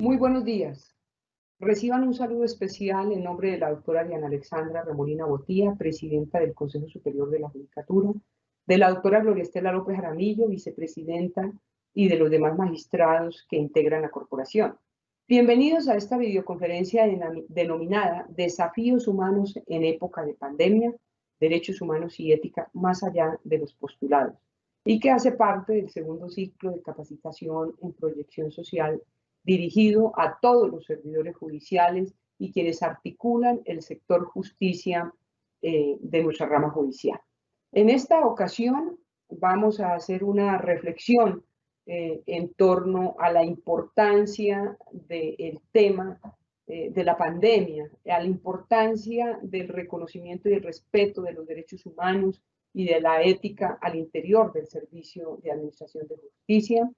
Muy buenos días. Reciban un saludo especial en nombre de la doctora Diana Alexandra Remolina Botía, presidenta del Consejo Superior de la Judicatura, de la doctora Gloria Estela López Jaramillo, vicepresidenta, y de los demás magistrados que integran la corporación. Bienvenidos a esta videoconferencia denominada Desafíos Humanos en Época de Pandemia, Derechos Humanos y Ética más allá de los postulados, y que hace parte del segundo ciclo de capacitación en proyección social dirigido a todos los servidores judiciales y quienes articulan el sector justicia de nuestra rama judicial. En esta ocasión vamos a hacer una reflexión en torno a la importancia del tema de la pandemia, a la importancia del reconocimiento y el respeto de los derechos humanos y de la ética al interior del Servicio de Administración de Justicia,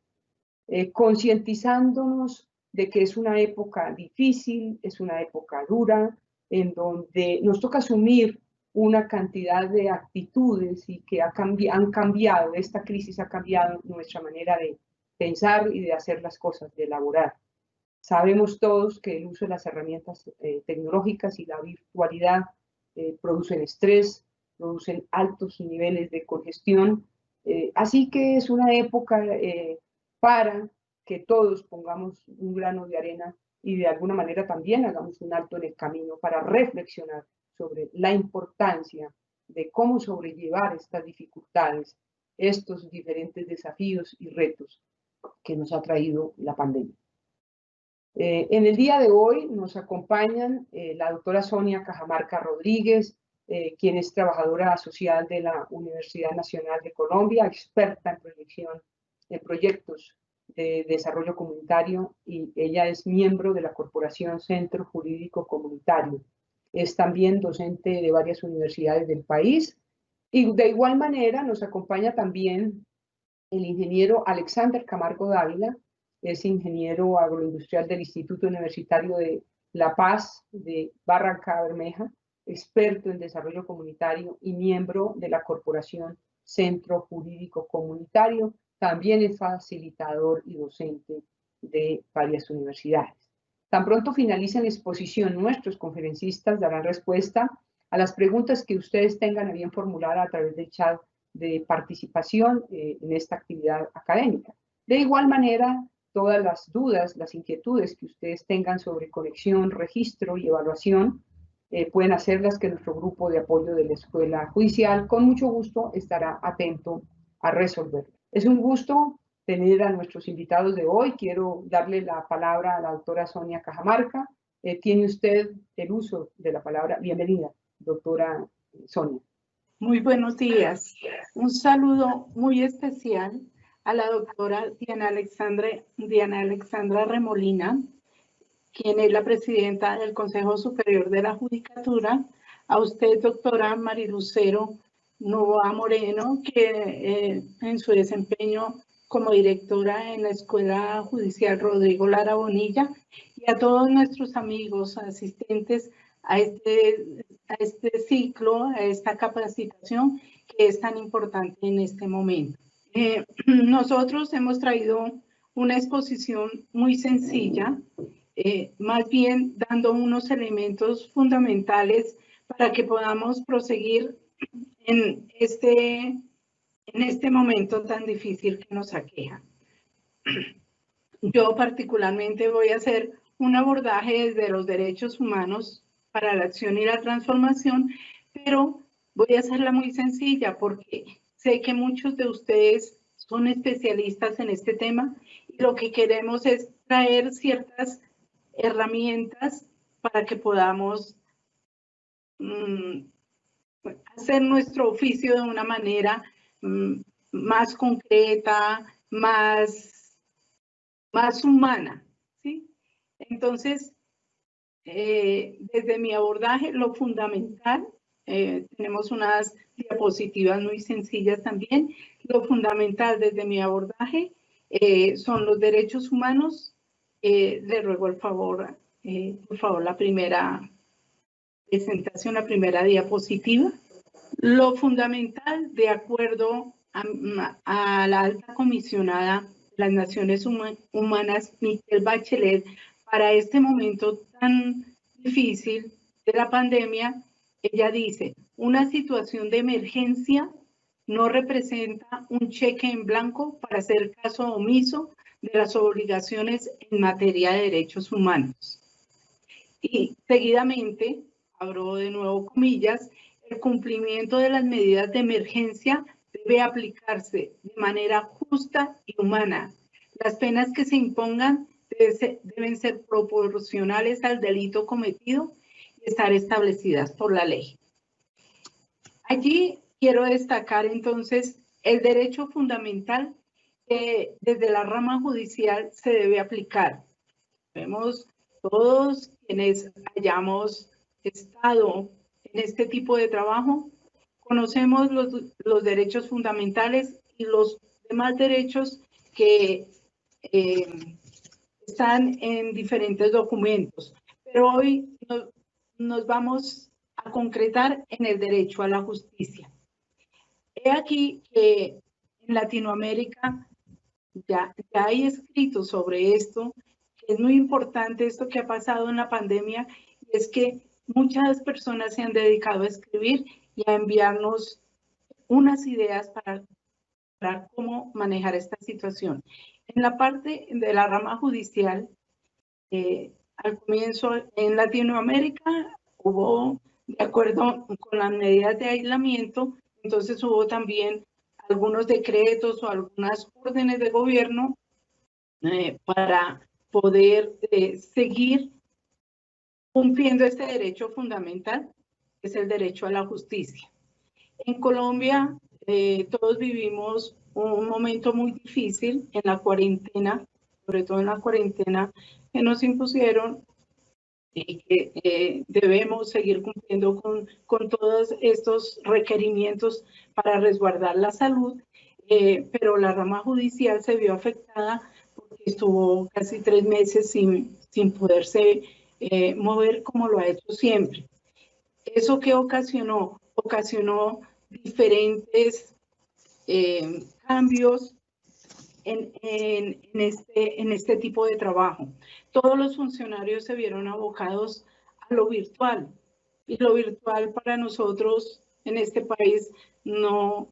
concientizándonos de que es una época difícil, es una época dura, en donde nos toca asumir una cantidad de actitudes y que han cambiado, esta crisis ha cambiado nuestra manera de pensar y de hacer las cosas, de elaborar. Sabemos todos que el uso de las herramientas tecnológicas y la virtualidad producen estrés, producen altos niveles de congestión, así que es una época para que todos pongamos un grano de arena y de alguna manera también hagamos un alto en el camino para reflexionar sobre la importancia de cómo sobrellevar estas dificultades, estos diferentes desafíos y retos que nos ha traído la pandemia. En el día de hoy nos acompañan la doctora Sonia Cajamarca Rodríguez, quien es trabajadora asociada de la Universidad Nacional de Colombia, experta en proyectos de desarrollo comunitario, y ella es miembro de la Corporación Centro Jurídico Comunitario. Es también docente de varias universidades del país, y de igual manera nos acompaña también el ingeniero Alexander Camargo Dávila. Es ingeniero agroindustrial del Instituto Universitario de La Paz de Barranca Bermeja, experto en desarrollo comunitario y miembro de la Corporación Centro Jurídico Comunitario. También es facilitador y docente de varias universidades. Tan pronto finalicen la exposición, nuestros conferencistas darán respuesta a las preguntas que ustedes tengan a bien formular a través del chat de participación en esta actividad académica. De igual manera, todas las dudas, las inquietudes que ustedes tengan sobre conexión, registro y evaluación, pueden hacerlas, que nuestro grupo de apoyo de la Escuela Judicial con mucho gusto estará atento a resolver. Es un gusto tener a nuestros invitados de hoy. Quiero darle la palabra a la doctora Sonia Cajamarca. Tiene usted el uso de la palabra. Bienvenida, doctora Sonia. Muy buenos días. Un saludo muy especial a la doctora Diana Alexandra Remolina, quien es la presidenta del Consejo Superior de la Judicatura, a usted, doctora Marilucero Novoa Moreno, que en su desempeño como directora en la Escuela Judicial Rodrigo Lara Bonilla, y a todos nuestros amigos asistentes a este ciclo, a esta capacitación que es tan importante en este momento. Nosotros hemos traído una exposición muy sencilla, más bien dando unos elementos fundamentales para que podamos proseguir en este momento tan difícil que nos aqueja. Yo particularmente voy a hacer un abordaje desde los derechos humanos para la acción y la transformación, pero voy a hacerla muy sencilla porque sé que muchos de ustedes son especialistas en este tema y lo que queremos es traer ciertas herramientas para que podamos hacer nuestro oficio de una manera más concreta, más humana, ¿sí? Entonces, desde mi abordaje, lo fundamental, tenemos unas diapositivas muy sencillas también, lo fundamental desde mi abordaje son los derechos humanos. Le ruego el favor, por favor, la primera presentación, la primera diapositiva. Lo fundamental, de acuerdo a la alta comisionada de las Naciones Unidas, Michelle Bachelet, para este momento tan difícil de la pandemia, ella dice, una situación de emergencia no representa un cheque en blanco para hacer caso omiso de las obligaciones en materia de derechos humanos. Y seguidamente, abro de nuevo comillas, el cumplimiento de las medidas de emergencia debe aplicarse de manera justa y humana. Las penas que se impongan deben ser proporcionales al delito cometido y estar establecidas por la ley. Allí quiero destacar entonces el derecho fundamental que desde la rama judicial se debe aplicar. Vemos todos quienes hayamos estado en este tipo de trabajo, conocemos los derechos fundamentales y los demás derechos que están en diferentes documentos. Pero hoy nos vamos a concretar en el derecho a la justicia. He aquí que en Latinoamérica ya hay escritos sobre esto, que es muy importante esto que ha pasado en la pandemia, y es que muchas personas se han dedicado a escribir y a enviarnos unas ideas para cómo manejar esta situación. En la parte de la rama judicial, al comienzo en Latinoamérica hubo, de acuerdo con las medidas de aislamiento, entonces hubo también algunos decretos o algunas órdenes de gobierno para poder seguir cumpliendo este derecho fundamental, que es el derecho a la justicia. En Colombia, todos vivimos un momento muy difícil en la cuarentena, sobre todo en la cuarentena que nos impusieron y que debemos seguir cumpliendo con todos estos requerimientos para resguardar la salud, pero la rama judicial se vio afectada porque estuvo casi 3 meses sin poderse mover como lo ha hecho siempre. ¿Eso qué ocasionó? Ocasionó diferentes cambios en este tipo de trabajo. Todos los funcionarios se vieron abocados a lo virtual, y lo virtual para nosotros en este país no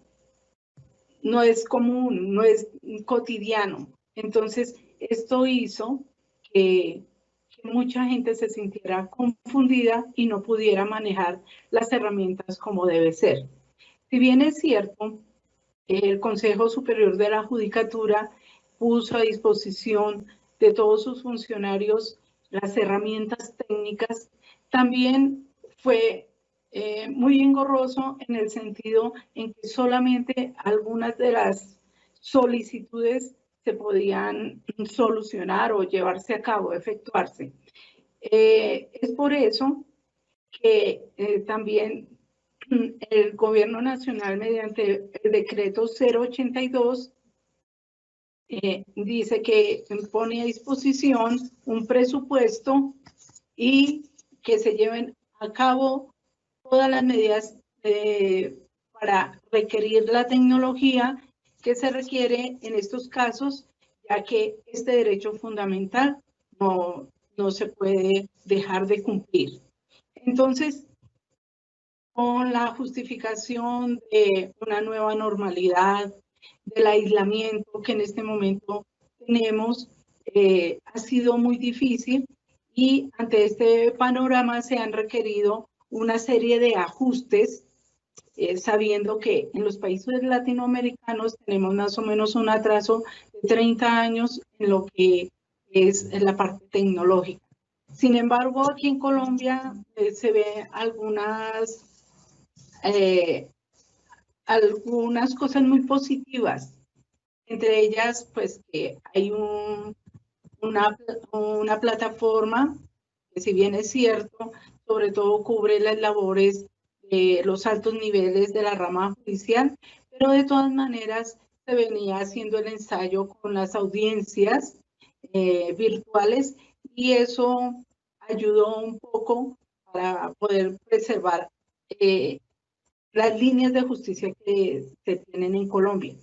es común, no es cotidiano. Entonces, esto hizo que mucha gente se sintiera confundida y no pudiera manejar las herramientas como debe ser. Si bien es cierto, el Consejo Superior de la Judicatura puso a disposición de todos sus funcionarios las herramientas técnicas, también fue muy engorroso en el sentido en que solamente algunas de las solicitudes se podían solucionar o llevarse a cabo, efectuarse. Es por eso que también el Gobierno Nacional, mediante el decreto 082, dice que pone a disposición un presupuesto y que se lleven a cabo todas las medidas para requerir la tecnología que se requiere en estos casos, ya que este derecho fundamental no se puede dejar de cumplir. Entonces, con la justificación de una nueva normalidad, del aislamiento que en este momento tenemos, ha sido muy difícil, y ante este panorama se han requerido una serie de ajustes, sabiendo que en los países latinoamericanos tenemos más o menos un atraso de 30 años en lo que es la parte tecnológica. Sin embargo, aquí en Colombia se ve algunas cosas muy positivas, entre ellas pues que hay una plataforma que, si bien es cierto, sobre todo cubre las labores de los altos niveles de la rama judicial, pero de todas maneras se venía haciendo el ensayo con las audiencias virtuales, y eso ayudó un poco para poder preservar las líneas de justicia que se tienen en Colombia.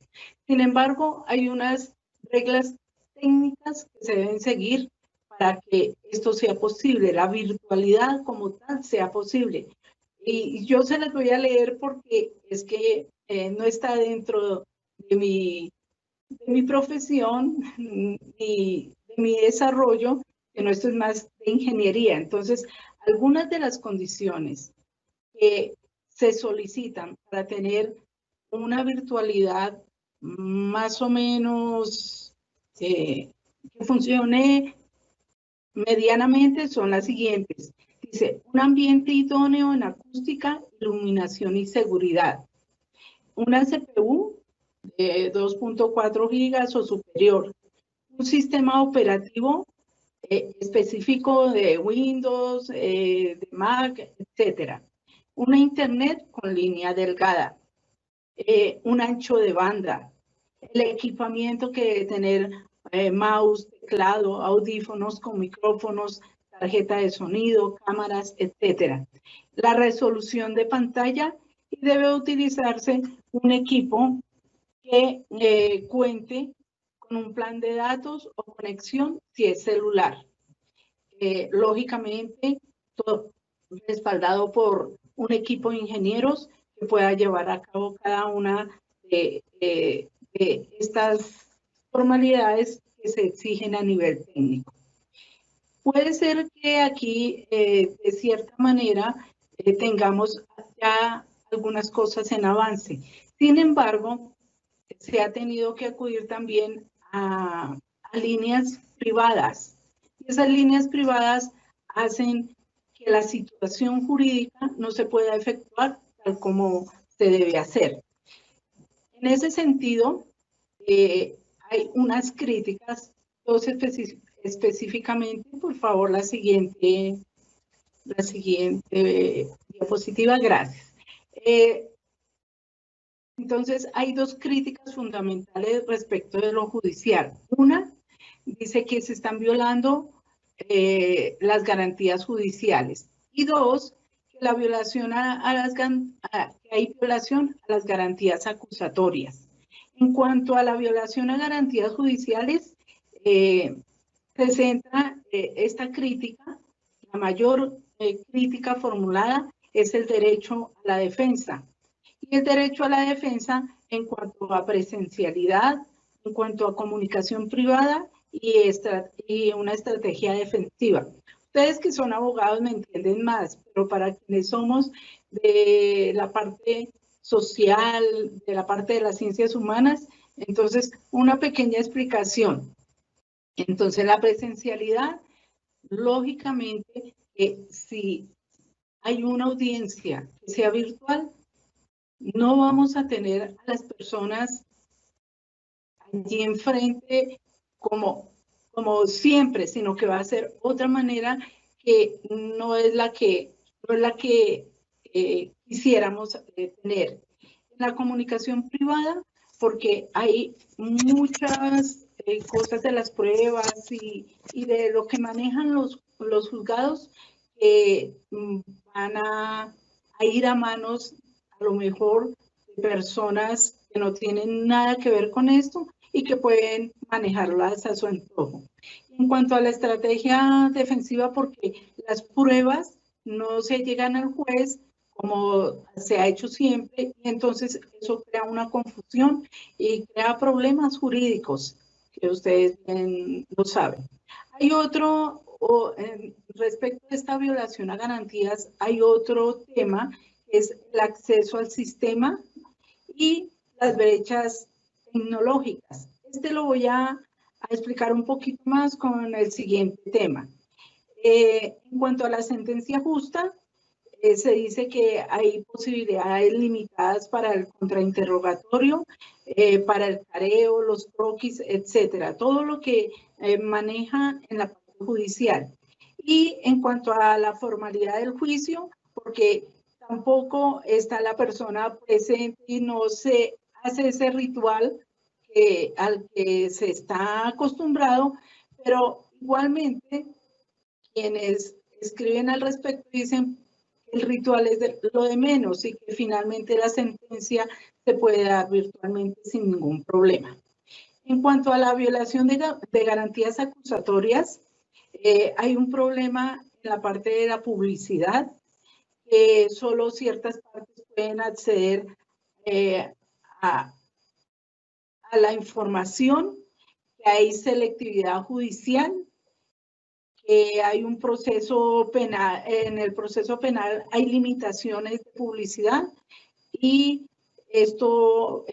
Sin embargo, hay unas reglas técnicas que se deben seguir para que esto sea posible, la virtualidad como tal sea posible. Y yo se las voy a leer porque es que no está dentro de mi profesión ni de mi desarrollo, sino esto es más de ingeniería. Entonces, algunas de las condiciones que se solicitan para tener una virtualidad más o menos que funcione medianamente son las siguientes. Dice, un ambiente idóneo en acústica, iluminación y seguridad. Una CPU de 2.4 gigas o superior. Un sistema operativo específico de Windows, de Mac, etc. Una internet con línea delgada. Un ancho de banda. El equipamiento que debe tener mouse, teclado, audífonos con micrófonos, tarjeta de sonido, cámaras, etc. La resolución de pantalla y debe utilizarse un equipo que cuente con un plan de datos o conexión si es celular. Lógicamente, todo respaldado por un equipo de ingenieros que pueda llevar a cabo cada una de estas formalidades que se exigen a nivel técnico. Puede ser que aquí, de cierta manera, tengamos ya algunas cosas en avance. Sin embargo, se ha tenido que acudir también a líneas privadas. Y esas líneas privadas hacen que la situación jurídica no se pueda efectuar tal como se debe hacer. En ese sentido, hay unas críticas, dos específicamente, por favor, la siguiente diapositiva, gracias. Entonces, hay dos críticas fundamentales respecto de lo judicial. Una, dice que se están violando las garantías judiciales. Y dos, que la violación hay violación a las garantías acusatorias. En cuanto a la violación a garantías judiciales, se centra esta crítica, la mayor crítica formulada es el derecho a la defensa. Y el derecho a la defensa en cuanto a presencialidad, en cuanto a comunicación privada y una estrategia defensiva. Ustedes que son abogados me entienden más, pero para quienes somos de la parte social, de la parte de las ciencias humanas, entonces una pequeña explicación. Entonces la presencialidad, lógicamente, si hay una audiencia que sea virtual, no vamos a tener a las personas allí enfrente como siempre, sino que va a ser otra manera que no es la que quisiéramos tener. En la comunicación privada, porque hay muchas cosas de las pruebas y de lo que manejan los juzgados que van a ir a manos a lo mejor de personas que no tienen nada que ver con esto y que pueden manejarlas a su antojo. En cuanto a la estrategia defensiva, porque las pruebas no se llegan al juez como se ha hecho siempre, y entonces eso crea una confusión y crea problemas jurídicos, que ustedes bien lo saben. Hay otro, respecto a esta violación a garantías, hay otro tema, que es el acceso al sistema y las brechas tecnológicas. Este lo voy a explicar un poquito más con el siguiente tema. En cuanto a la sentencia justa, se dice que hay posibilidades limitadas para el contrainterrogatorio, para el careo, los croquis, etcétera, todo lo que maneja en la parte judicial. Y en cuanto a la formalidad del juicio, porque tampoco está la persona presente y no se hace ese ritual al que se está acostumbrado, pero igualmente quienes escriben al respecto dicen que el ritual es lo de menos y que finalmente la sentencia se puede dar virtualmente sin ningún problema. En cuanto a la violación de garantías acusatorias, Hay un problema en la parte de la publicidad, que solo ciertas partes pueden acceder a la información, que hay selectividad judicial, que hay un proceso penal, en el proceso penal hay limitaciones de publicidad y esto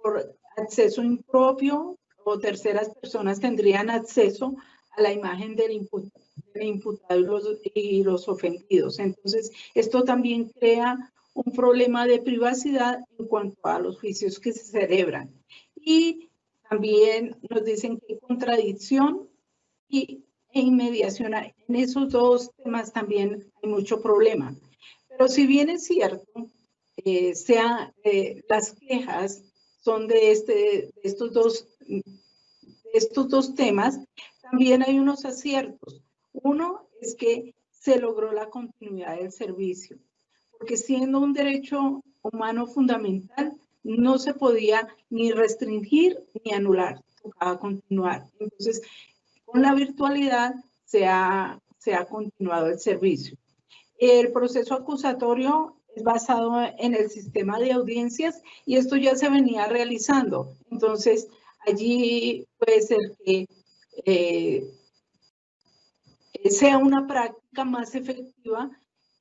por acceso impropio o terceras personas tendrían acceso a la imagen del imputado y los ofendidos. Entonces, esto también crea un problema de privacidad en cuanto a los juicios que se celebran. Y también nos dicen que hay contradicción e inmediación. En esos dos temas también hay mucho problema. Pero si bien es cierto, las quejas son de estos dos temas, también hay unos aciertos. Uno es que se logró la continuidad del servicio, porque siendo un derecho humano fundamental, no se podía ni restringir ni anular, tocaba continuar. Entonces, con la virtualidad se ha continuado el servicio. El proceso acusatorio es basado en el sistema de audiencias y esto ya se venía realizando. Entonces, allí puede ser que sea una práctica más efectiva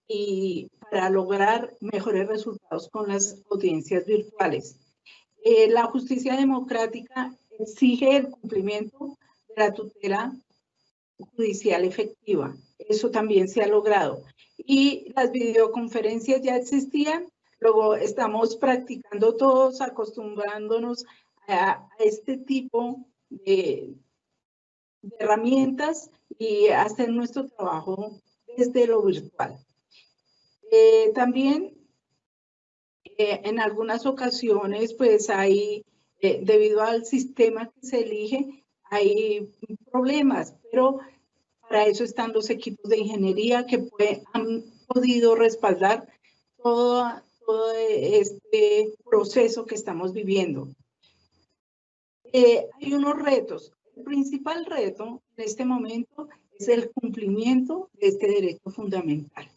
y para lograr mejores resultados con las audiencias virtuales. La justicia democrática exige el cumplimiento de la tutela judicial efectiva. Eso también se ha logrado. Y las videoconferencias ya existían, luego estamos practicando todos, acostumbrándonos a este tipo de herramientas y hacer nuestro trabajo desde lo virtual. También en algunas ocasiones, pues hay, debido al sistema que se elige, hay problemas, pero para eso están los equipos de ingeniería que han podido respaldar todo este proceso que estamos viviendo. Hay unos retos. El principal reto en este momento es el cumplimiento de este derecho fundamental.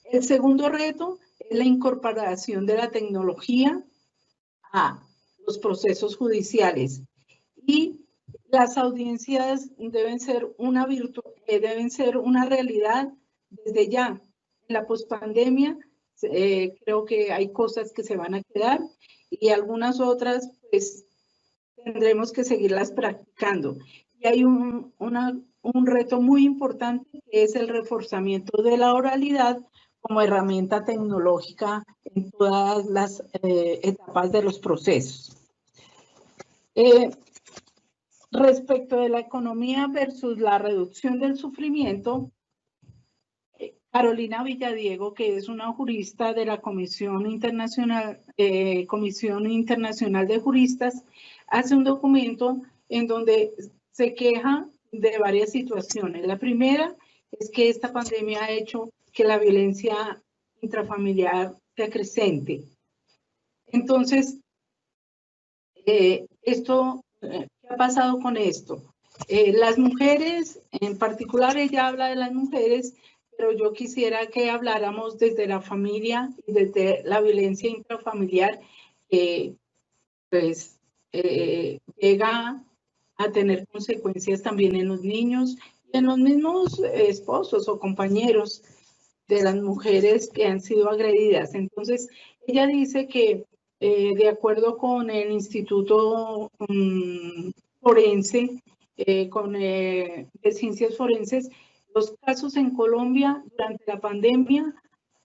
El segundo reto es la incorporación de la tecnología a los procesos judiciales. Y las audiencias deben ser una realidad desde ya. En la pospandemia creo que hay cosas que se van a quedar y algunas otras pues tendremos que seguirlas practicando. Y hay un reto muy importante que es el reforzamiento de la oralidad como herramienta tecnológica en todas las etapas de los procesos. Respecto de la economía versus la reducción del sufrimiento, Carolina Villadiego, que es una jurista de la Comisión Internacional de Juristas, hace un documento en donde se queja de varias situaciones. La primera es que esta pandemia ha hecho que la violencia intrafamiliar se acrecente. Entonces, ¿qué ha pasado con esto? Las mujeres, en particular ella habla de las mujeres, pero yo quisiera que habláramos desde la familia y desde la violencia intrafamiliar, pues llega a tener consecuencias también en los niños y en los mismos esposos o compañeros de las mujeres que han sido agredidas. Entonces, ella dice que de acuerdo con el Instituto Forense, de Ciencias Forenses, los casos en Colombia durante la pandemia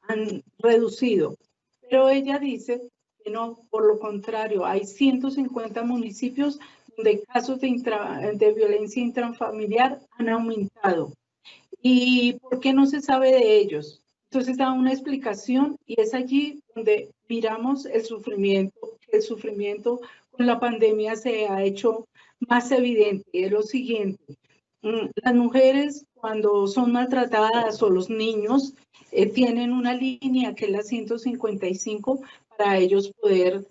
han reducido, pero ella dice que no, por lo contrario, hay 150 municipios donde casos de violencia intrafamiliar han aumentado. ¿Y por qué no se sabe de ellos? Entonces da una explicación y es allí donde miramos el sufrimiento. El sufrimiento con la pandemia se ha hecho más evidente. Es lo siguiente. Las mujeres cuando son maltratadas o los niños tienen una línea que es la 155 para ellos poder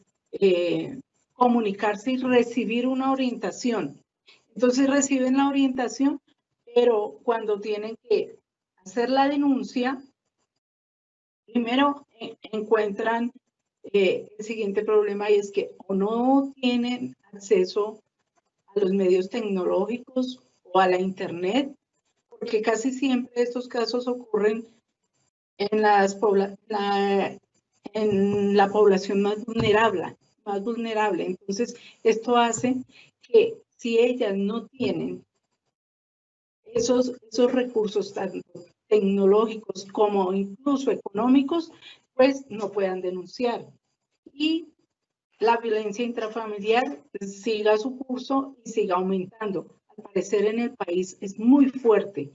comunicarse y recibir una orientación. Entonces reciben la orientación, pero cuando tienen que hacer la denuncia, primero encuentran el siguiente problema, y es que o no tienen acceso a los medios tecnológicos o a la internet, porque casi siempre estos casos ocurren en la población más vulnerable. Entonces, esto hace que si ellas no tienen esos recursos tanto tecnológicos como incluso económicos, pues no puedan denunciar. Y la violencia intrafamiliar siga su curso y siga aumentando. Al parecer en el país es muy fuerte.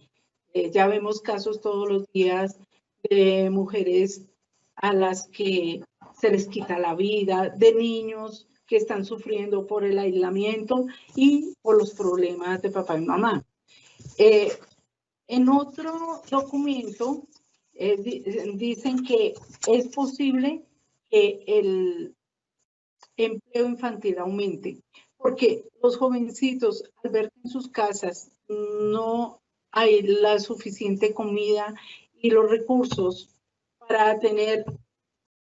Ya vemos casos todos los días de mujeres a las que se les quita la vida, de niños que están sufriendo por el aislamiento y por los problemas de papá y mamá. En otro documento dicen que es posible que el empleo infantil aumente, porque los jovencitos, al ver que en sus casas no hay la suficiente comida y los recursos para tener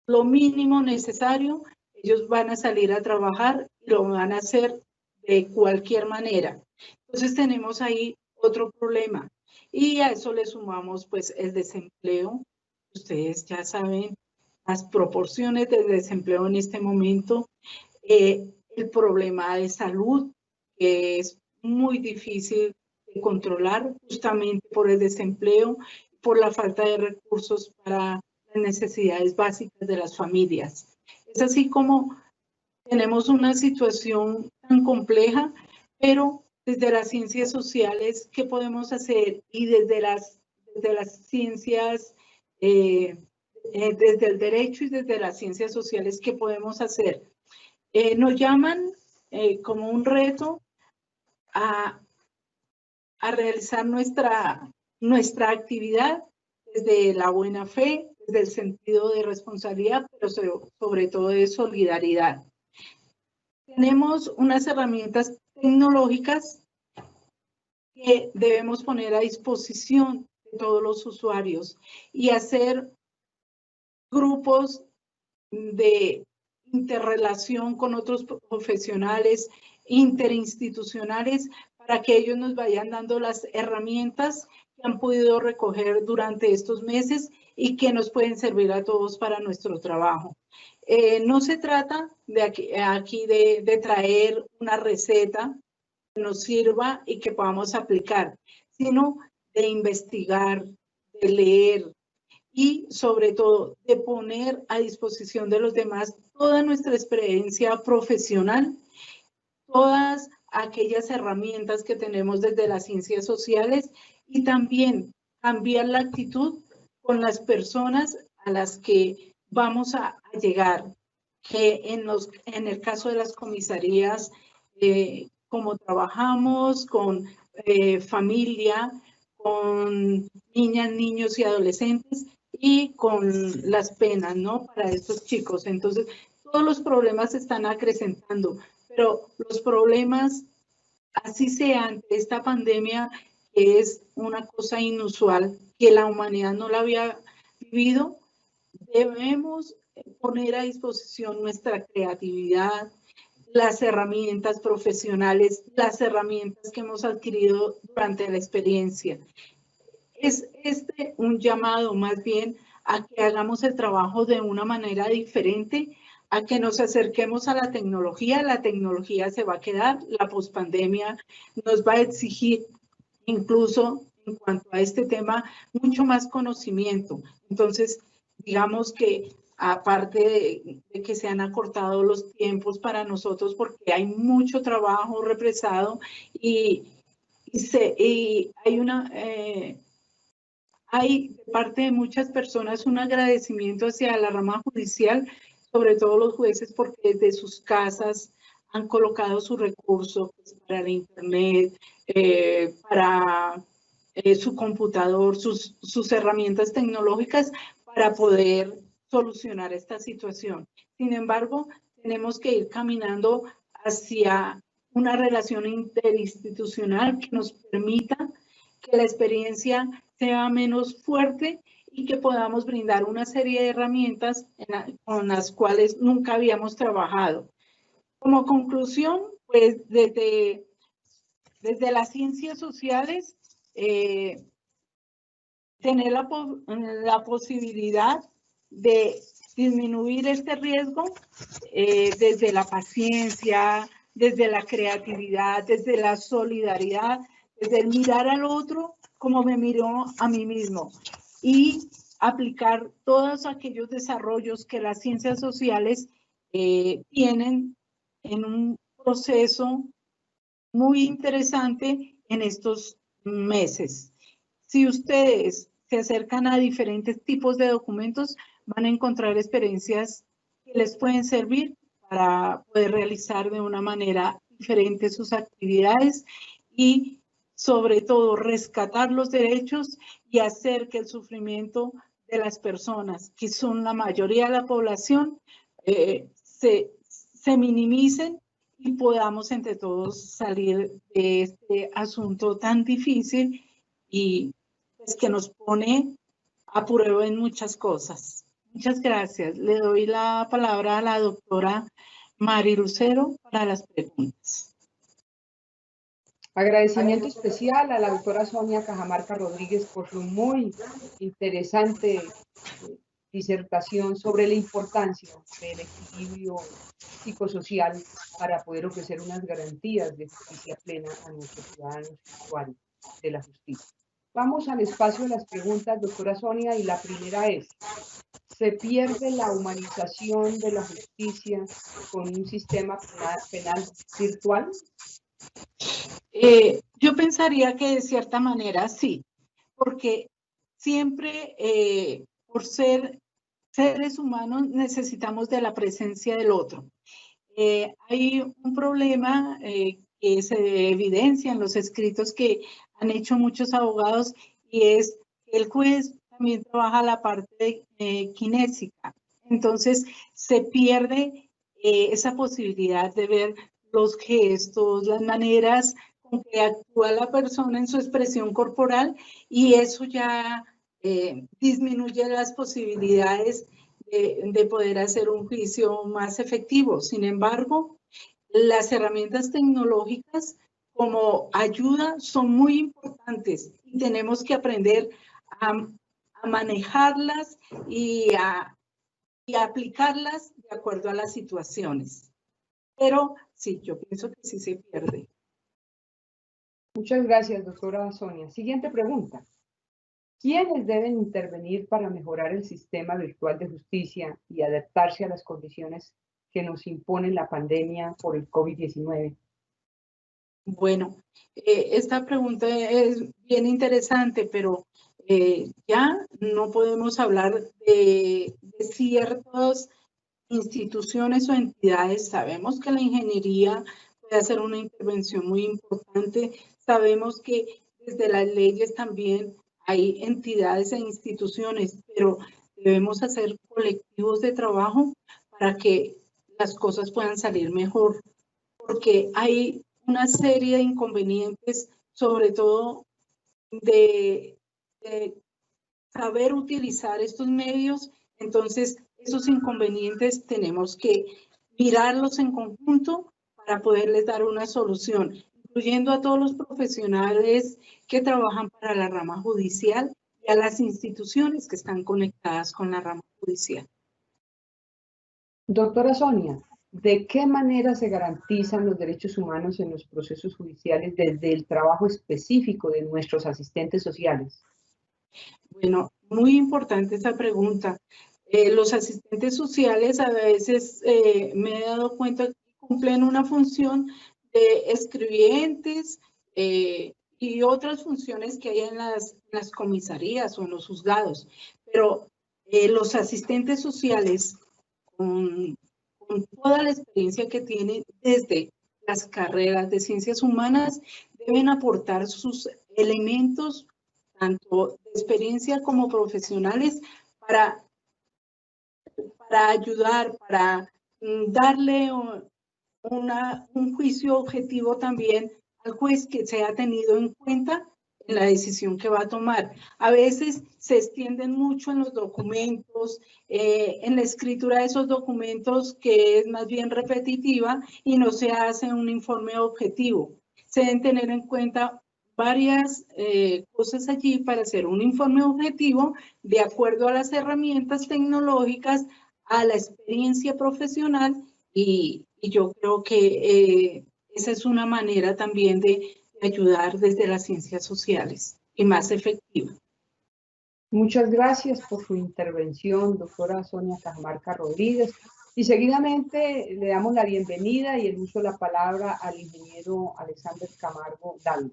lo mínimo necesario, ellos van a salir a trabajar y lo van a hacer de cualquier manera. Entonces tenemos ahí otro problema. Y a eso le sumamos pues el desempleo. Ustedes ya saben las proporciones de desempleo en este momento. El problema de salud, que es muy difícil de controlar justamente por el desempleo, por la falta de recursos para las necesidades básicas de las familias. Es así como tenemos una situación tan compleja, pero desde las ciencias sociales, ¿qué podemos hacer? Y desde las ciencias, desde el derecho y desde las ciencias sociales, ¿qué podemos hacer? Nos llaman como un reto a realizar nuestra actividad desde la buena fe, desde el sentido de responsabilidad, pero sobre todo de solidaridad. Tenemos unas herramientas tecnológicas que debemos poner a disposición de todos los usuarios y hacer grupos de interrelación con otros profesionales, interinstitucionales, para que ellos nos vayan dando las herramientas que han podido recoger durante estos meses y que nos pueden servir a todos para nuestro trabajo. No se trata de traer una receta que nos sirva y que podamos aplicar, sino de investigar, de leer, y sobre todo de poner a disposición de los demás toda nuestra experiencia profesional, todas aquellas herramientas que tenemos desde las ciencias sociales y también cambiar la actitud con las personas a las que vamos a llegar, que en el caso de las comisarías, como trabajamos con familia, con niñas, niños y adolescentes, y con las penas, ¿no? Para estos chicos. Entonces, todos los problemas se están acrecentando, pero los problemas, así sea ante esta pandemia, que es una cosa inusual, que la humanidad no la había vivido, debemos poner a disposición nuestra creatividad, las herramientas profesionales, las herramientas que hemos adquirido durante la experiencia. Es un llamado más bien a que hagamos el trabajo de una manera diferente, a que nos acerquemos a la tecnología se va a quedar, la pospandemia nos va a exigir incluso en cuanto a este tema mucho más conocimiento. Entonces, digamos que aparte de que se han acortado los tiempos para nosotros porque hay mucho trabajo represado y hay una... hay de parte de muchas personas un agradecimiento hacia la rama judicial, sobre todo los jueces, porque desde sus casas han colocado sus recursos para el internet, para su computador, sus herramientas tecnológicas para poder solucionar esta situación. Sin embargo, tenemos que ir caminando hacia una relación interinstitucional que nos permita que la experiencia sea menos fuerte y que podamos brindar una serie de herramientas con las cuales nunca habíamos trabajado. Como conclusión, pues desde las ciencias sociales, tener la posibilidad de disminuir este riesgo desde la paciencia, desde la creatividad, desde la solidaridad, desde el mirar al otro como me miró a mí mismo y aplicar todos aquellos desarrollos que las ciencias sociales tienen en un proceso muy interesante en estos meses. Si ustedes se acercan a diferentes tipos de documentos, van a encontrar experiencias que les pueden servir para poder realizar de una manera diferente sus actividades y sobre todo rescatar los derechos y hacer que el sufrimiento de las personas, que son la mayoría de la población, se minimicen y podamos entre todos salir de este asunto tan difícil y pues, que nos pone a prueba en muchas cosas. Muchas gracias. Le doy la palabra a la doctora Mari Lucero para las preguntas. Agradecimiento especial a la doctora Sonia Cajamarca Rodríguez por su muy interesante disertación sobre la importancia del equilibrio psicosocial para poder ofrecer unas garantías de justicia plena a nuestros ciudadanos usuarios de la justicia. Vamos al espacio de las preguntas, doctora Sonia, y la primera es: ¿se pierde la humanización de la justicia con un sistema penal virtual? Yo pensaría que de cierta manera sí, porque siempre por ser seres humanos necesitamos de la presencia del otro. Hay un problema que se evidencia en los escritos que han hecho muchos abogados y es que el juez también trabaja la parte kinésica. Entonces se pierde esa posibilidad de ver los gestos, las maneras con que actúa la persona en su expresión corporal y eso ya disminuye las posibilidades de poder hacer un juicio más efectivo. Sin embargo, las herramientas tecnológicas como ayuda son muy importantes y tenemos que aprender a manejarlas y a aplicarlas de acuerdo a las situaciones. Pero sí, yo pienso que sí se pierde. Muchas gracias, doctora Sonia. Siguiente pregunta. ¿Quiénes deben intervenir para mejorar el sistema virtual de justicia y adaptarse a las condiciones que nos impone la pandemia por el COVID-19? Bueno, esta pregunta es bien interesante, pero ya no podemos hablar de ciertas instituciones o entidades. Sabemos que la ingeniería puede hacer una intervención muy importante. Sabemos que desde las leyes también hay entidades e instituciones, pero debemos hacer colectivos de trabajo para que las cosas puedan salir mejor, porque hay una serie de inconvenientes, sobre todo de saber utilizar estos medios. Entonces, esos inconvenientes tenemos que mirarlos en conjunto para poderles dar una solución, incluyendo a todos los profesionales que trabajan para la rama judicial y a las instituciones que están conectadas con la rama judicial. Doctora Sonia, ¿de qué manera se garantizan los derechos humanos en los procesos judiciales desde el trabajo específico de nuestros asistentes sociales? Bueno, muy importante esa pregunta. Los asistentes sociales a veces me he dado cuenta que cumplen una función de escribientes y otras funciones que hay en las comisarías o en los juzgados. Pero los asistentes sociales, con toda la experiencia que tienen desde las carreras de ciencias humanas, deben aportar sus elementos, tanto de experiencia como profesionales, para ayudar, para darle un juicio objetivo también al juez, que se ha tenido en cuenta en la decisión que va a tomar. A veces se extienden mucho en los documentos, en la escritura de esos documentos, que es más bien repetitiva y no se hace un informe objetivo. Se deben tener en cuenta varias cosas allí para hacer un informe objetivo de acuerdo a las herramientas tecnológicas, a la experiencia profesional, y yo creo que esa es una manera también de ayudar desde las ciencias sociales y más efectiva. Muchas gracias por su intervención, doctora Sonia Cajamarca Rodríguez. Y seguidamente le damos la bienvenida y el uso de la palabra al ingeniero Alexander Camargo David.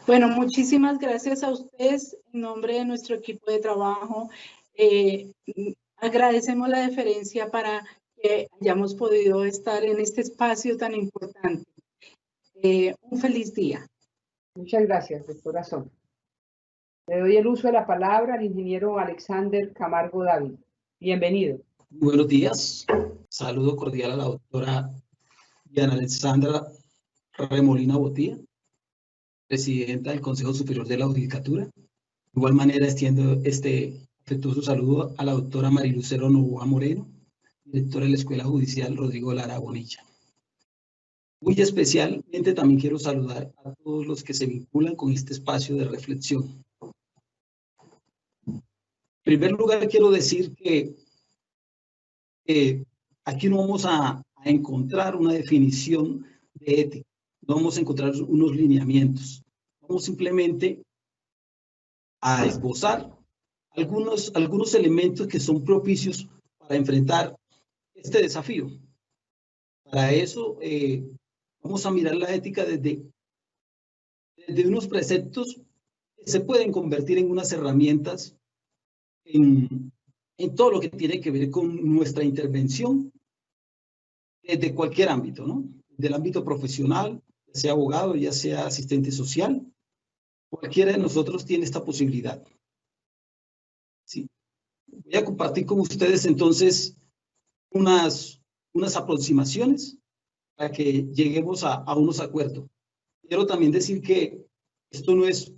Bueno, muchísimas gracias a ustedes en nombre de nuestro equipo de trabajo. Agradecemos la deferencia para que hayamos podido estar en este espacio tan importante. Un feliz día. Muchas gracias, doctora Sonia. Le doy el uso de la palabra al ingeniero Alexander Camargo David. Bienvenido. Buenos días. Saludo cordial a la doctora Diana Alexandra Remolina Botía, presidenta del Consejo Superior de la Judicatura. De igual manera extiendo este afectuoso saludo a la doctora Marilucero Novoa Moreno, directora de la Escuela Judicial Rodrigo Lara Bonilla. Muy especialmente también quiero saludar a todos los que se vinculan con este espacio de reflexión. En primer lugar, quiero decir que aquí no vamos a encontrar una definición de ética, no vamos a encontrar unos lineamientos. Vamos simplemente a esbozar algunos elementos que son propicios para enfrentar este desafío. Para eso vamos a mirar la ética desde unos preceptos que se pueden convertir en unas herramientas en todo lo que tiene que ver con nuestra intervención desde cualquier ámbito, ¿no? Del ámbito profesional, ya sea abogado, ya sea asistente social, cualquiera de nosotros tiene esta posibilidad. ¿Sí? Voy a compartir con ustedes entonces unas aproximaciones para que lleguemos a unos acuerdos. Quiero también decir que esto no es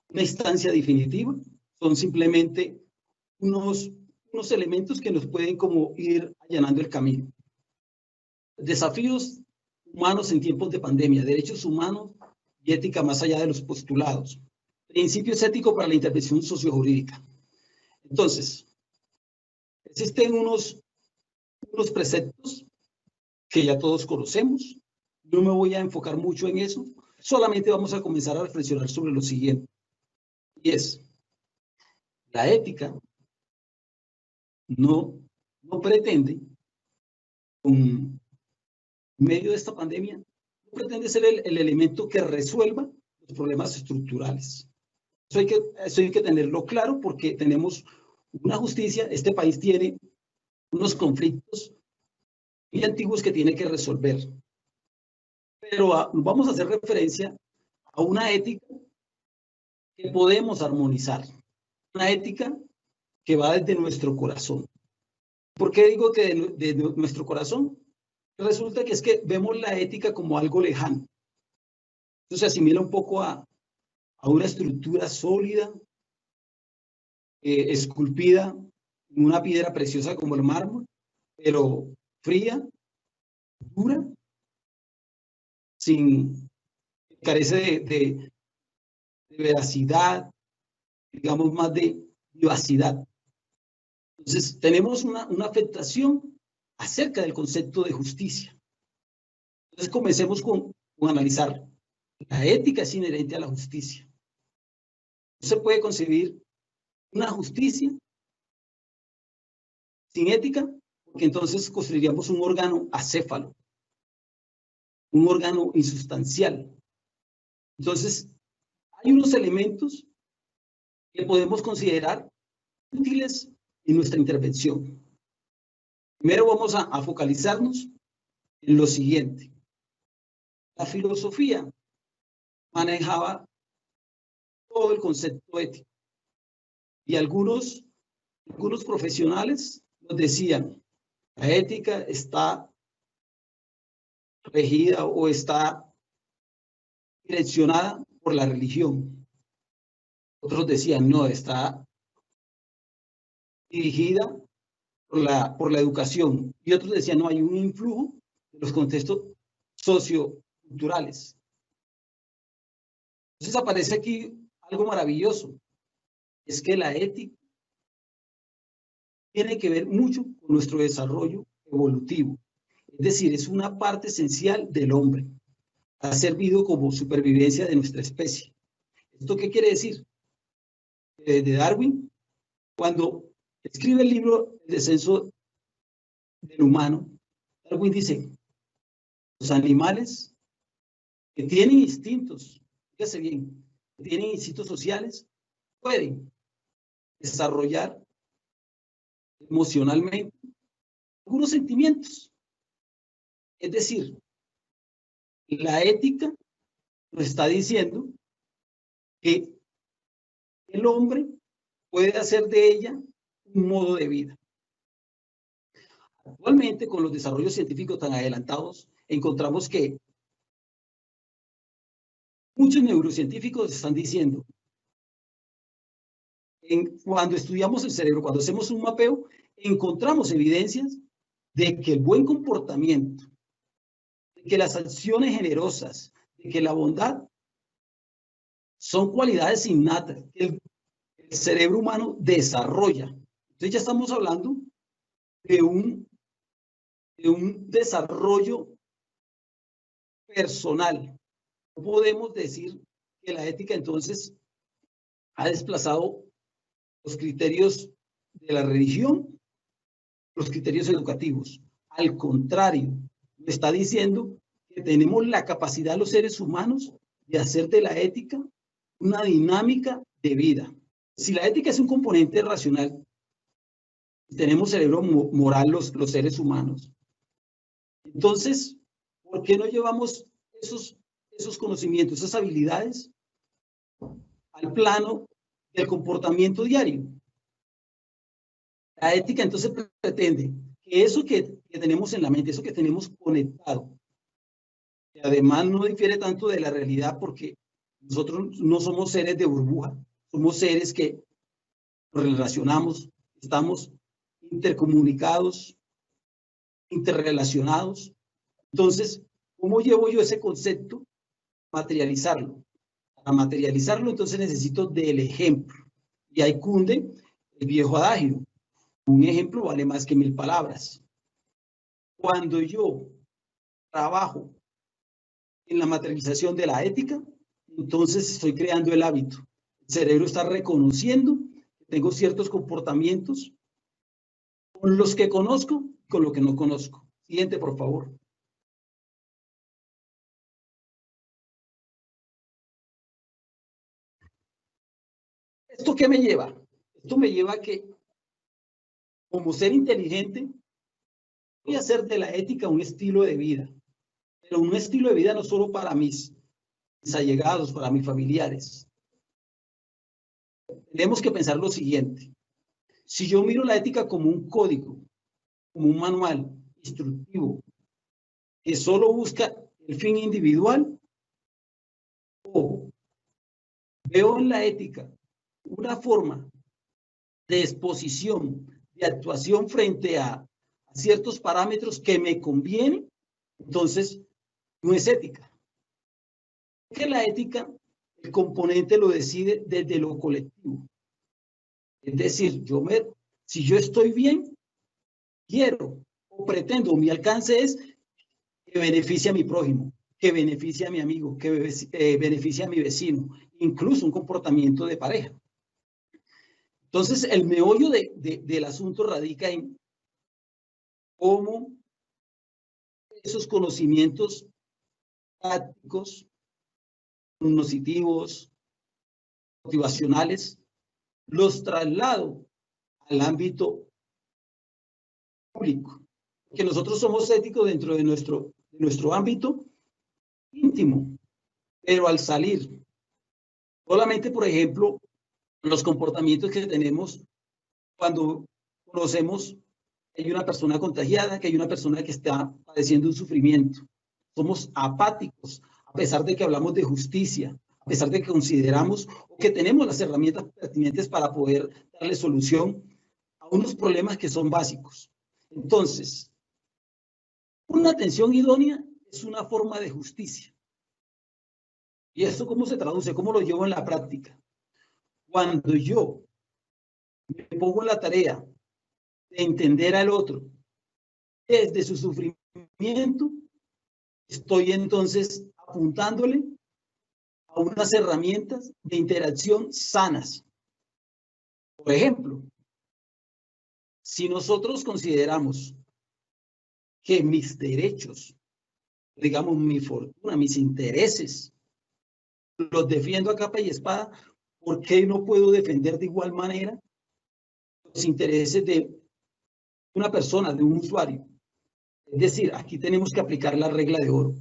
una instancia definitiva, son simplemente unos elementos que nos pueden como ir allanando el camino. Desafíos humanos en tiempos de pandemia, derechos humanos y ética más allá de los postulados. Principios éticos para la intervención sociojurídica. Entonces, existen unos preceptos que ya todos conocemos. No me voy a enfocar mucho en eso. Solamente vamos a comenzar a reflexionar sobre lo siguiente. Y es, la ética no pretende, en medio de esta pandemia, no pretende ser el elemento que resuelva los problemas estructurales. Eso hay que tenerlo claro porque tenemos una justicia, este país tiene unos conflictos muy antiguos que tiene que resolver. Pero vamos a hacer referencia a una ética que podemos armonizar, una ética que va desde nuestro corazón. ¿Por qué digo que de nuestro corazón? Resulta que es que vemos la ética como algo lejano. Entonces se asimila un poco a una estructura sólida, esculpida en una piedra preciosa como el mármol, pero fría, dura, carece de veracidad, digamos más de vivacidad. Entonces tenemos una afectación acerca del concepto de justicia. Entonces comencemos con analizar. La ética es inherente a la justicia. No se puede concebir una justicia sin ética, porque entonces construiríamos un órgano acéfalo, un órgano insustancial. Entonces, hay unos elementos que podemos considerar útiles en nuestra intervención. Primero vamos a focalizarnos en lo siguiente. La filosofía manejaba todo el concepto ético y algunos profesionales nos decían, la ética está regida o está direccionada por la religión. Otros decían, no, está dirigida por la educación. Y otros decían, no, hay un influjo de los contextos socioculturales. Entonces aparece aquí algo maravilloso. Es que la ética tiene que ver mucho con nuestro desarrollo evolutivo. Es decir, es una parte esencial del hombre. Ha servido como supervivencia de nuestra especie. ¿Esto qué quiere decir? De Darwin, cuando escribe el libro El descenso del humano, Darwin dice, los animales que tienen instintos, fíjese bien, que tienen instintos sociales, pueden desarrollar emocionalmente algunos sentimientos. Es decir, la ética nos está diciendo que el hombre puede hacer de ella un modo de vida. Actualmente, con los desarrollos científicos tan adelantados, encontramos que muchos neurocientíficos están diciendo, cuando estudiamos el cerebro, cuando hacemos un mapeo, encontramos evidencias de que el buen comportamiento, de que las acciones generosas, de que la bondad son cualidades innatas que el cerebro humano desarrolla. Entonces ya estamos hablando de un desarrollo personal. No podemos decir que la ética entonces ha desplazado los criterios de la religión, los criterios educativos. Al contrario, me está diciendo que tenemos la capacidad los seres humanos de hacer de la ética una dinámica de vida. Si la ética es un componente racional, tenemos cerebro moral los seres humanos. Entonces, ¿por qué no llevamos esos conocimientos, esas habilidades al plano del comportamiento diario? La ética entonces pretende que eso que tenemos en la mente, eso que tenemos conectado, que además no difiere tanto de la realidad porque nosotros no somos seres de burbuja, somos seres que nos relacionamos, estamos intercomunicados, interrelacionados. Entonces, ¿cómo llevo yo ese concepto? Materializarlo. Para materializarlo, entonces necesito del ejemplo. Y ahí cunde el viejo adagio. Un ejemplo vale más que 1000 palabras. Cuando yo trabajo en la materialización de la ética, entonces estoy creando el hábito. El cerebro está reconociendo que tengo ciertos comportamientos con los que conozco y con lo que no conozco. Siguiente, por favor. ¿Esto qué me lleva? Esto me lleva a que, como ser inteligente, voy a hacer de la ética un estilo de vida. Pero un estilo de vida no solo para mis allegados, para mis familiares. Tenemos que pensar lo siguiente. Si yo miro la ética como un código, como un manual instructivo, que solo busca el fin individual, o veo en la ética una forma de exposición, de actuación frente a ciertos parámetros que me convienen, entonces no es ética. Porque la ética, el componente lo decide desde lo colectivo. Es decir, si yo estoy bien, quiero o pretendo, mi alcance es que beneficie a mi prójimo, que beneficie a mi amigo, que beneficie a mi vecino, incluso un comportamiento de pareja. Entonces, el meollo del asunto radica en cómo esos conocimientos tácticos, cognitivos, motivacionales, los traslado al ámbito público. Que nosotros somos éticos dentro de nuestro ámbito íntimo, pero al salir, solamente, por ejemplo, los comportamientos que tenemos cuando conocemos que hay una persona contagiada, que hay una persona que está padeciendo un sufrimiento. Somos apáticos, a pesar de que hablamos de justicia, a pesar de que consideramos o que tenemos las herramientas pertinentes para poder darle solución a unos problemas que son básicos. Entonces, una atención idónea es una forma de justicia. ¿Y esto cómo se traduce? ¿Cómo lo llevo en la práctica? Cuando yo me pongo en la tarea de entender al otro desde su sufrimiento, estoy entonces apuntándole a unas herramientas de interacción sanas. Por ejemplo, si nosotros consideramos que mis derechos, digamos mi fortuna, mis intereses, los defiendo a capa y espada, ¿por qué no puedo defender de igual manera los intereses de una persona, de un usuario? Es decir, aquí tenemos que aplicar la regla de oro.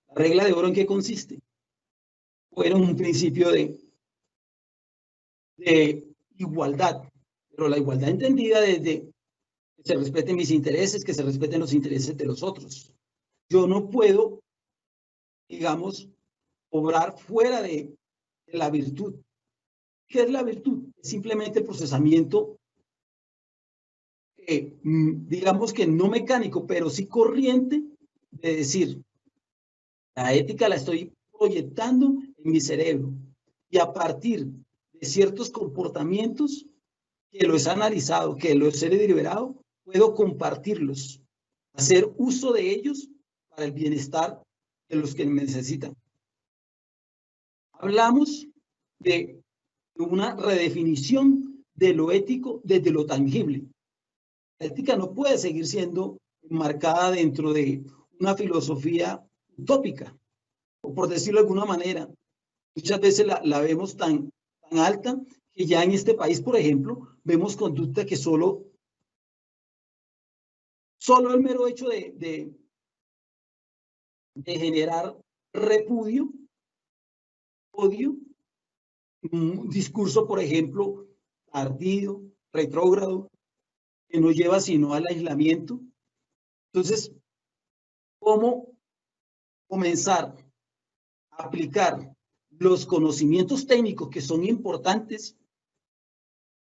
¿La regla de oro en qué consiste? Bueno, un principio de igualdad, pero la igualdad entendida desde que se respeten mis intereses, que se respeten los intereses de los otros. Yo no puedo, digamos, obrar fuera de la virtud. ¿Qué es la virtud? Es simplemente el procesamiento, digamos que no mecánico, pero sí corriente, de decir, la ética la estoy proyectando en mi cerebro y a partir de ciertos comportamientos que los he analizado, que los he deliberado, puedo compartirlos, hacer uso de ellos para el bienestar de los que me necesitan. Hablamos de una redefinición de lo ético desde lo tangible. La ética no puede seguir siendo marcada dentro de una filosofía utópica, o por decirlo de alguna manera, muchas veces la vemos tan alta que ya en este país, por ejemplo, vemos conducta que solo el mero hecho de generar repudio, odio, un discurso, por ejemplo, ardido, retrógrado, que no lleva sino al aislamiento. Entonces, ¿cómo comenzar a aplicar los conocimientos técnicos que son importantes,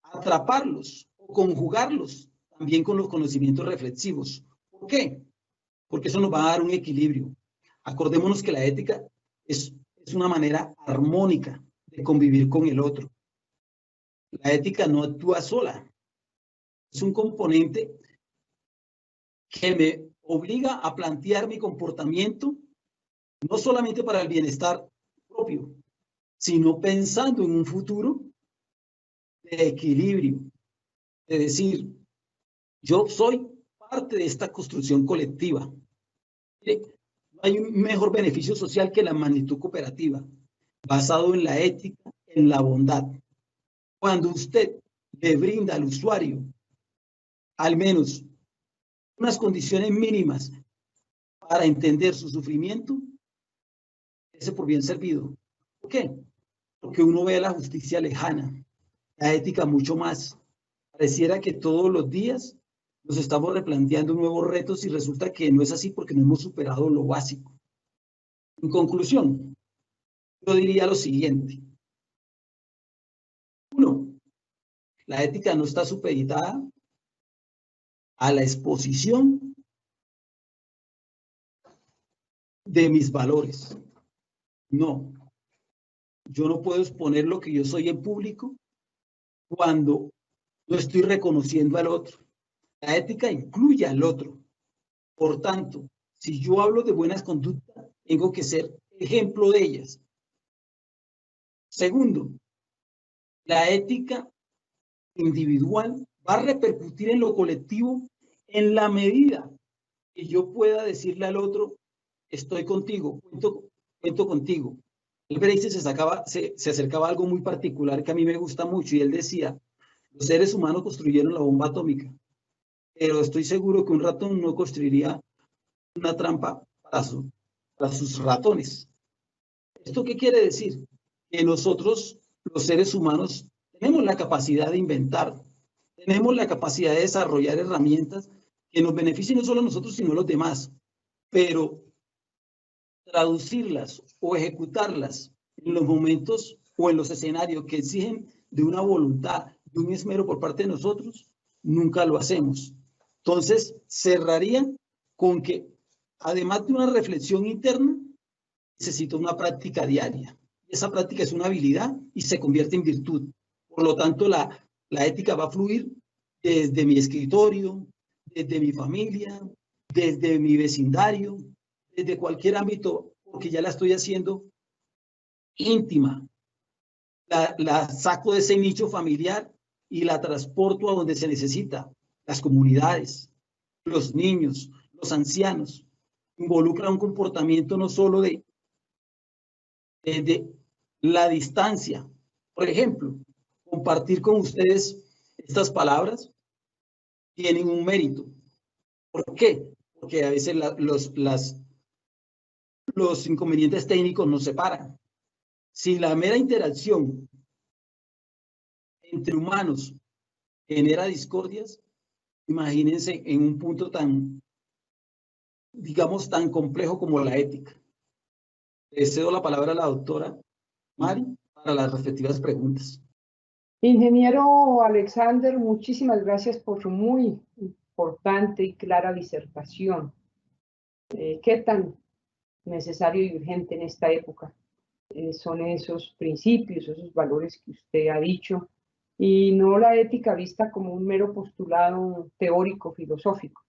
atraparlos o conjugarlos también con los conocimientos reflexivos? ¿Por qué? Porque eso nos va a dar un equilibrio. Acordémonos que la ética es una manera armónica de convivir con el otro. La ética no actúa sola. Es un componente que me obliga a plantear mi comportamiento no solamente para el bienestar propio, sino pensando en un futuro de equilibrio. Es decir, yo soy parte de esta construcción colectiva. No hay un mejor beneficio social que la magnitud cooperativa, basado en la ética, en la bondad. Cuando usted le brinda al usuario al menos unas condiciones mínimas para entender su sufrimiento, ese por bien servido. ¿Por qué? Porque uno ve la justicia lejana, la ética mucho más. Pareciera que todos los días nos estamos replanteando nuevos retos y resulta que no es así porque no hemos superado lo básico. En conclusión, yo diría lo siguiente. 1. La ética no está supeditada a la exposición de mis valores. No. Yo no puedo exponer lo que yo soy en público cuando no estoy reconociendo al otro. La ética incluye al otro. Por tanto, si yo hablo de buenas conductas, tengo que ser ejemplo de ellas. Segundo, la ética individual va a repercutir en lo colectivo en la medida que yo pueda decirle al otro, estoy contigo, cuento contigo. Albert Einstein se acercaba a algo muy particular que a mí me gusta mucho y él decía, los seres humanos construyeron la bomba atómica, pero estoy seguro que un ratón no construiría una trampa para sus ratones. ¿Esto qué quiere decir? Que nosotros, los seres humanos, tenemos la capacidad de inventar, tenemos la capacidad de desarrollar herramientas que nos beneficien no solo a nosotros, sino a los demás, pero traducirlas o ejecutarlas en los momentos o en los escenarios que exigen de una voluntad, de un esmero por parte de nosotros, nunca lo hacemos. Entonces, cerraría con que, además de una reflexión interna, necesito una práctica diaria. Esa práctica es una habilidad y se convierte en virtud. Por lo tanto, la ética va a fluir desde mi escritorio, desde mi familia, desde mi vecindario, desde cualquier ámbito, porque ya la estoy haciendo íntima. La saco de ese nicho familiar y la transporto a donde se necesita. Las comunidades, los niños, los ancianos. Involucra un comportamiento no solo de la distancia. Por ejemplo, compartir con ustedes estas palabras tienen un mérito. ¿Por qué? Porque a veces los inconvenientes técnicos nos separan. Si la mera interacción entre humanos genera discordias, imagínense en un punto tan, digamos, tan complejo como la ética. Le cedo la palabra a la doctora Mari para las respectivas preguntas. Ingeniero Alexander, muchísimas gracias por su muy importante y clara disertación. ¿Qué tan necesario y urgente en esta época son esos principios, esos valores que usted ha dicho, y no la ética vista como un mero postulado teórico, filosófico,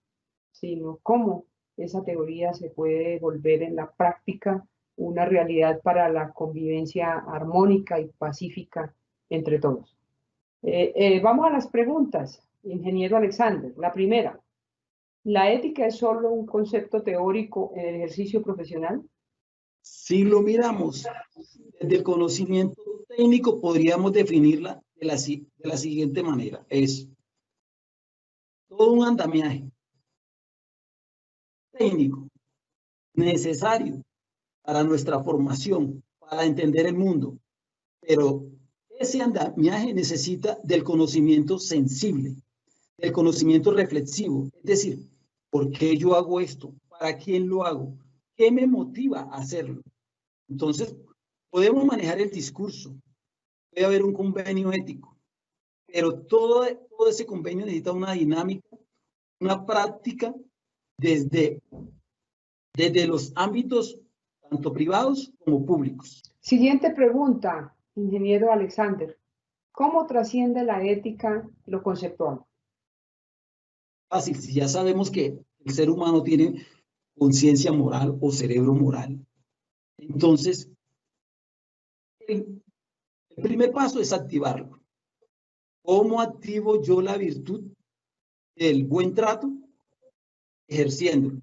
sino cómo esa teoría se puede volver en la práctica una realidad para la convivencia armónica y pacífica entre todos? Vamos a las preguntas, ingeniero Alexander. La primera, ¿la ética es solo un concepto teórico en el ejercicio profesional? Si lo miramos desde el conocimiento técnico, podríamos definirla de la siguiente manera. Es todo un andamiaje técnico necesario para nuestra formación, para entender el mundo, pero ese andamiaje necesita del conocimiento sensible, del conocimiento reflexivo, es decir, ¿por qué yo hago esto? ¿Para quién lo hago? ¿Qué me motiva a hacerlo? Entonces, podemos manejar el discurso, puede haber un convenio ético, pero todo ese convenio necesita una dinámica, una práctica desde los ámbitos tanto privados como públicos. Siguiente pregunta, ingeniero Alexander. ¿Cómo trasciende la ética lo conceptual? Fácil, si ya sabemos que el ser humano tiene conciencia moral o cerebro moral, entonces el primer paso es activarlo. ¿Cómo activo yo la virtud del buen trato? Ejerciéndolo.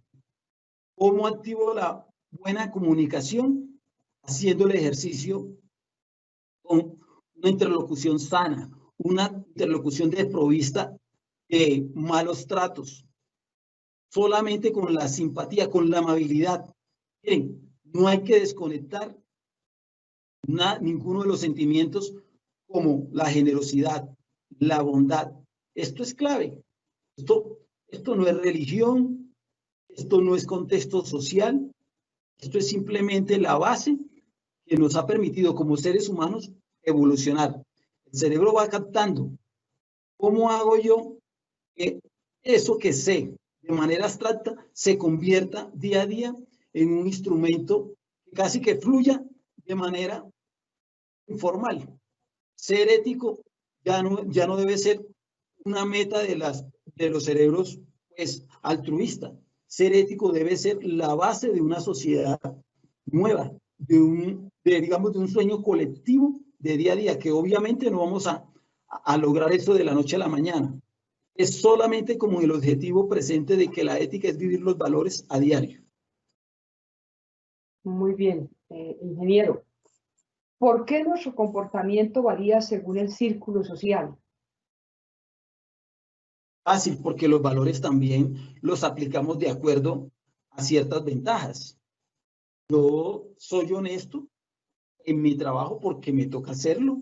¿Cómo activo la buena comunicación? Haciendo el ejercicio con una interlocución sana, una interlocución desprovista de malos tratos, solamente con la simpatía, con la amabilidad. Miren, no hay que desconectar ninguno de los sentimientos como la generosidad, la bondad. Esto es clave. Esto no es religión, esto no es contexto social, esto es simplemente la base que nos ha permitido como seres humanos evolucionar. El cerebro va captando. ¿Cómo hago yo que eso que sé de manera abstracta se convierta día a día en un instrumento que casi que fluya de manera informal? Ser ético ya no debe ser una meta de los cerebros pues, altruistas. Ser ético debe ser la base de una sociedad nueva, digamos, de un sueño colectivo de día a día, que obviamente no vamos a lograr eso de la noche a la mañana. Es solamente como el objetivo presente de que la ética es vivir los valores a diario. Muy bien, ingeniero. ¿Por qué nuestro comportamiento varía según el círculo social? Fácil, porque los valores también los aplicamos de acuerdo a ciertas ventajas. Yo soy honesto en mi trabajo porque me toca hacerlo.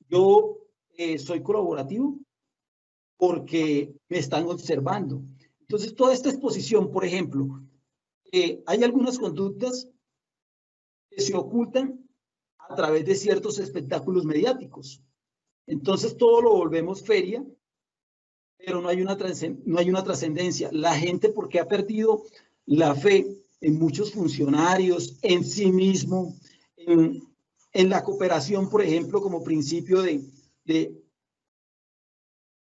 Yo soy colaborativo porque me están observando. Entonces, toda esta exposición, por ejemplo, hay algunas conductas que se ocultan a través de ciertos espectáculos mediáticos. Entonces todo lo volvemos feria, pero no hay una trascendencia. La gente, porque ha perdido la fe en muchos funcionarios, en sí mismo, en la cooperación, por ejemplo, como principio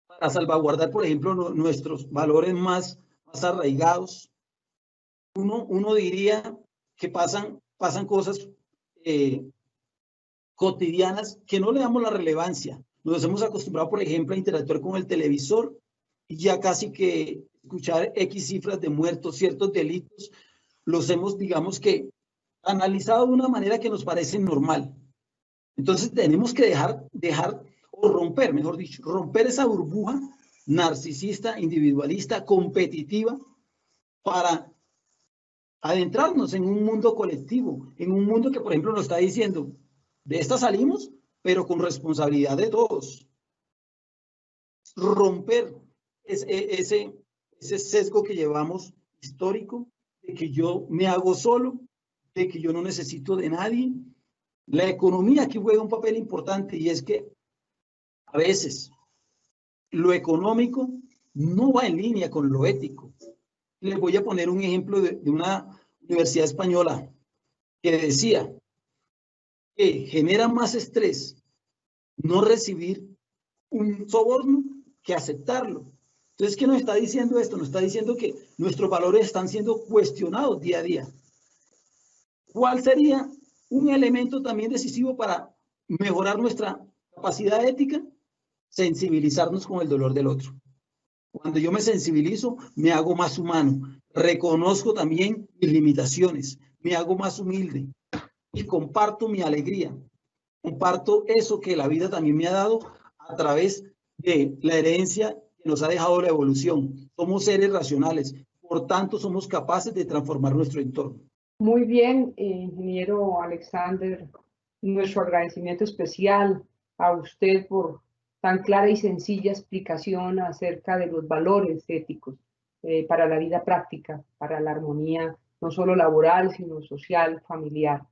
para salvaguardar, por ejemplo, nuestros valores más arraigados. Uno diría que pasan cosas cotidianas que no le damos la relevancia. Nos hemos acostumbrado, por ejemplo, a interactuar con el televisor y ya casi que escuchar X cifras de muertos, ciertos delitos, los hemos, digamos que, analizado de una manera que nos parece normal. Entonces tenemos que dejar o romper, mejor dicho, romper esa burbuja narcisista, individualista, competitiva, para adentrarnos en un mundo colectivo, en un mundo que, por ejemplo, nos está diciendo, de esta salimos, pero con responsabilidad de todos. Romper ese sesgo que llevamos histórico, de que yo me hago solo, de que yo no necesito de nadie. La economía aquí juega un papel importante, y es que a veces lo económico no va en línea con lo ético. Les voy a poner un ejemplo de una universidad española que decía que genera más estrés no recibir un soborno que aceptarlo. Entonces, ¿qué nos está diciendo esto? Nos está diciendo que nuestros valores están siendo cuestionados día a día. ¿Cuál sería un elemento también decisivo para mejorar nuestra capacidad ética? Sensibilizarnos con el dolor del otro. Cuando yo me sensibilizo, me hago más humano. Reconozco también mis limitaciones. Me hago más humilde y comparto mi alegría. Comparto eso que la vida también me ha dado a través de la herencia que nos ha dejado la evolución. Somos seres racionales, por tanto somos capaces de transformar nuestro entorno. Muy bien, ingeniero Alexander, nuestro agradecimiento especial a usted por tan clara y sencilla explicación acerca de los valores éticos para la vida práctica, para la armonía no solo laboral, sino social, familiar.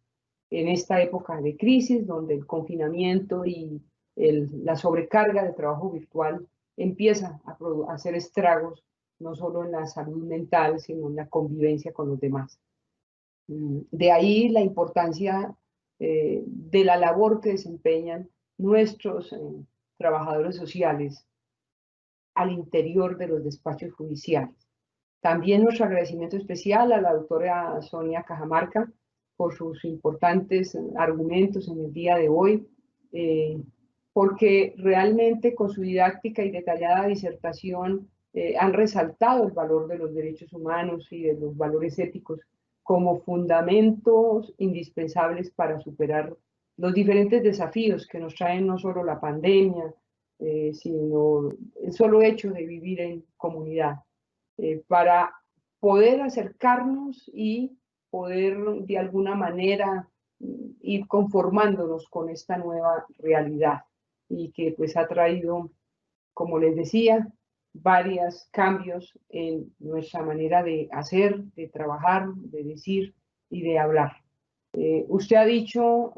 En esta época de crisis, donde el confinamiento y la sobrecarga de trabajo virtual empieza a hacer estragos, no solo en la salud mental, sino en la convivencia con los demás. De ahí la importancia de la labor que desempeñan nuestros trabajadores sociales al interior de los despachos judiciales. También nuestro agradecimiento especial a la doctora Sonia Cajamarca por sus importantes argumentos en el día de hoy, porque realmente con su didáctica y detallada disertación han resaltado el valor de los derechos humanos y de los valores éticos como fundamentos indispensables para superar los diferentes desafíos que nos traen no solo la pandemia, sino el solo hecho de vivir en comunidad, para poder acercarnos y poder de alguna manera ir conformándonos con esta nueva realidad, y que pues ha traído, como les decía, varios cambios en nuestra manera de hacer, de trabajar, de decir y de hablar. Usted ha dicho,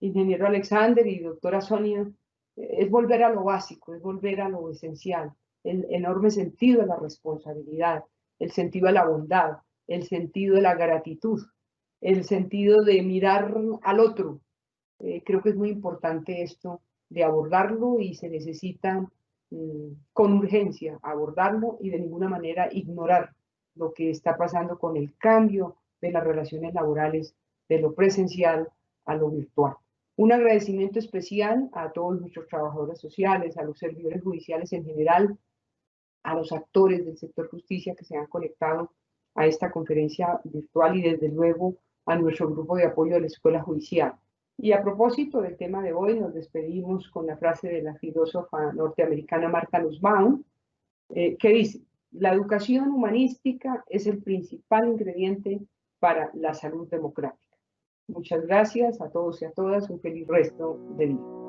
ingeniero Alexander y doctora Sonia, es volver a lo básico, es volver a lo esencial, el enorme sentido de la responsabilidad, el sentido de la bondad, el sentido de la gratitud, el sentido de mirar al otro. Creo que es muy importante esto de abordarlo, y se necesita con urgencia abordarlo y de ninguna manera ignorar lo que está pasando con el cambio de las relaciones laborales de lo presencial a lo virtual. Un agradecimiento especial a todos nuestros trabajadores sociales, a los servidores judiciales en general, a los actores del sector justicia que se han conectado a esta conferencia virtual, y desde luego a nuestro grupo de apoyo de la Escuela Judicial. Y a propósito del tema de hoy, nos despedimos con la frase de la filósofa norteamericana Martha Nussbaum, que dice: la educación humanística es el principal ingrediente para la salud democrática. Muchas gracias a todos y a todas. Un feliz resto de día.